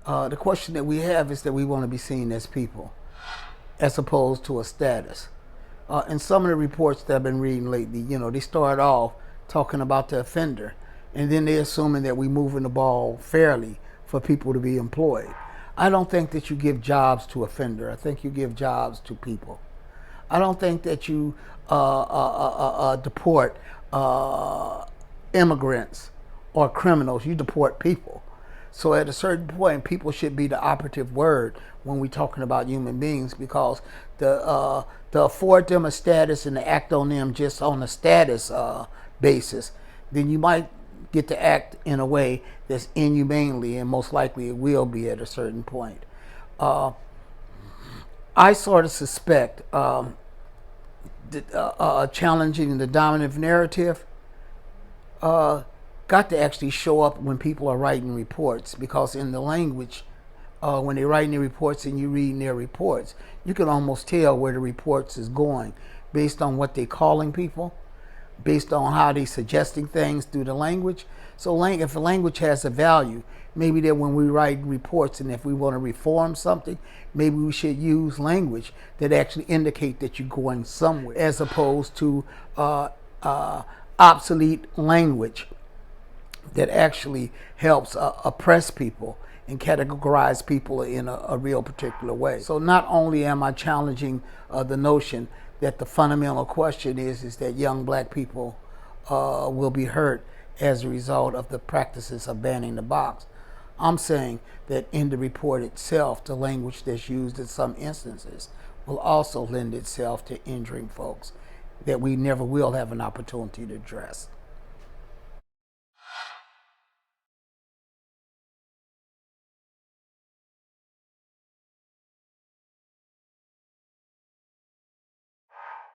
The question that we have is that we want to be seen as people, as opposed to a status. And some of the reports that I've been reading lately, they start off talking about the offender, and then they're assuming that we're moving the ball fairly for people to be employed. I don't think that you give jobs to offender. I think you give jobs to people. I don't think that you deport immigrants or criminals. You deport people. So at a certain point, people should be the operative word when we're talking about human beings, because to afford them a status and to act on them just on a status basis, then you might get to act in a way that's inhumanely, and most likely it will be at a certain point. I sort of suspect challenging the dominant narrative got to actually show up when people are writing reports, because in the language, when they're writing their reports and you reading their reports, you can almost tell where the reports is going based on what they're calling people, based on how they're suggesting things through the language. So if a language has a value, maybe that when we write reports and if we want to reform something, maybe we should use language that actually indicate that you're going somewhere, as opposed to obsolete language that actually helps oppress people and categorize people in a real particular way. So not only am I challenging the notion that the fundamental question is that young black people will be hurt as a result of the practices of banning the box, I'm saying that in the report itself, the language that's used in some instances will also lend itself to injuring folks that we never will have an opportunity to address.